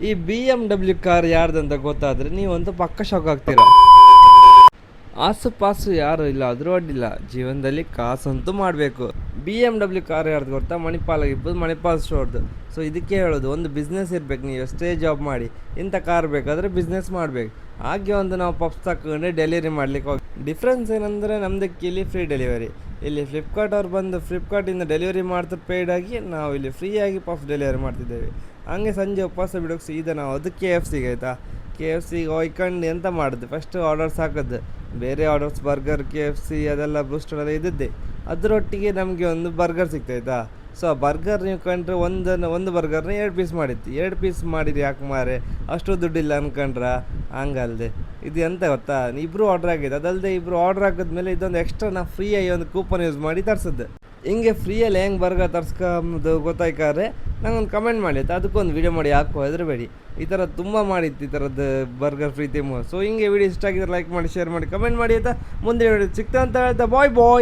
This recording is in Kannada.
ಈ BMW ಕಾರ್ ಯಾರ್ದಂತ ಗೊತ್ತಾದರೆ ನೀವಂತೂ ಪಕ್ಕ ಶಾಕ್ ಆಗ್ತೀರಾ. ಆಸುಪಾಸು ಯಾರು ಇಲ್ಲ ಆದರೂ ಅಡ್ಡಿಲ್ಲ, ಜೀವನದಲ್ಲಿ ಕಾಸಂತೂ ಮಾಡಬೇಕು. BMW ಕಾರ್ ಯಾರ್ದು ಗೊತ್ತಾ? ಮಣಿಪಾಲ್ ಆಗಿರ್ಬೋದು, ಮಣಿಪಾಲ್ ಸ್ಟೋರ್ದು. ಸೊ ಇದಕ್ಕೆ ಹೇಳೋದು, ಒಂದು ಬಿಸ್ನೆಸ್ ಇರಬೇಕು. ನೀವು ಎಷ್ಟೇ ಜಾಬ್ ಮಾಡಿ ಇಂಥ ಕಾರ್ ಬೇಕಾದರೆ ಬಿಸ್ನೆಸ್ ಮಾಡಬೇಕು. ಹಾಗೆ ಒಂದು ನಾವು ಪಪ್ಸ್ ತಗೊಂಡು ಡೆಲಿವರಿ ಮಾಡ್ಲಿಕ್ಕೆ ಹೋಗಿ, ಡಿಫ್ರೆನ್ಸ್ ಏನಂದರೆ ನಮ್ಮದಕ್ಕೆ ಇಲ್ಲಿ ಫ್ರೀ ಡೆಲಿವರಿ. ಇಲ್ಲಿ ಫ್ಲಿಪ್ಕಾರ್ಟ್ ಅವ್ರು ಬಂದು ಫ್ಲಿಪ್ಕಾರ್ಟಿಂದ ಡೆಲಿವರಿ ಮಾಡ್ತಾರೆ ಪೇಯ್ಡಾಗಿ, ನಾವು ಇಲ್ಲಿ ಫ್ರೀಯಾಗಿ ಪಫ್ಸ್ ಡೆಲಿವರಿ ಮಾಡ್ತಿದ್ದೇವೆ. ಹಂಗೆ ಸಂಜೆ ಉಪವಾಸ ಬಿಡೋಕೆ ಸೀದಾ ನಾವು ಅದು KFCಗೆ ಆಯಿತಾ, KFCಗೆ ಹೋಯ್ಕೊಂಡು ಎಂತ ಮಾಡೋದು, ಫಸ್ಟ್ ಆರ್ಡರ್ಸ್ ಹಾಕೋದು. ಬೇರೆ ಆರ್ಡರ್ಸ್ ಬರ್ಗರ್, KFC ಅದೆಲ್ಲ ಬೂಸ್ಟರ್ ಎಲ್ಲ ಇದ್ದಿದ್ದೆ, ಅದರೊಟ್ಟಿಗೆ ನಮಗೆ ಒಂದು ಬರ್ಗರ್ ಸಿಗ್ತಾಯಿತಾ. ಸೊ ಆ ಬರ್ಗರ್ ನೀವು ಕಂಡ್ರೆ ಒಂದು ಬರ್ಗರ್ನ 2 ಪೀಸ್ ಮಾಡಿತ್ತು. 2 ಪೀಸ್ ಮಾಡಿರಿ ಯಾಕೆ ಮಾರೆ, ಅಷ್ಟು ದುಡ್ಡಿಲ್ಲ ಅನ್ಕೊಂಡ್ರ? ಹಂಗಲ್ದೆ ಇದು ಎಂತ ಗೊತ್ತಾ, ಇಬ್ಬರು ಆರ್ಡ್ರ್ ಆಗಿದೆ. ಅದಲ್ಲದೆ ಇಬ್ಬರು ಆರ್ಡ್ರ್ ಹಾಕಿದ್ಮೇಲೆ ಇದೊಂದು ಎಕ್ಸ್ಟ್ರಾ ನಾವು ಫ್ರೀಯಾಗಿ ಒಂದು ಕೂಪನ್ ಯೂಸ್ ಮಾಡಿ ತರಿಸಿದ್ದೆ. ಹಿಂಗೆ ಫ್ರೀಯಲ್ಲಿ ಹೆಂಗೆ ಬರ್ಗರ್ ತರ್ಸ್ಕೊಂಬುದು ಗೊತ್ತಾಯ್ಕಾದ್ರೆ ನಂಗೊಂದು ಕಮೆಂಟ್ ಮಾಡಿ ಆಯ್ತು, ಅದಕ್ಕೊಂದು ವೀಡಿಯೋ ಮಾಡಿ ಹಾಕೋ, ಹೆದರಬೇಡಿ. ಈ ಥರ ತುಂಬ ಮಾಡಿತ್ತು ಈ ಥರದ್ದು ಬರ್ಗರ್ ಫ್ರೀ ತಿಮ್ಮು. ಸೊ ಹಿಂಗೆ ವೀಡಿಯೋ ಇಷ್ಟ ಆಗಿದ್ರೆ ಲೈಕ್ ಮಾಡಿ, ಶೇರ್ ಮಾಡಿ, ಕಮೆಂಟ್ ಮಾಡಿ ಆಯಿತಾ. ಮುಂದೆ ವಿಡಿಯೋ ಸಿಗ್ತಾ ಅಂತ ಹೇಳ್ತಾ ಬಾಯ್ ಬಾಯ್.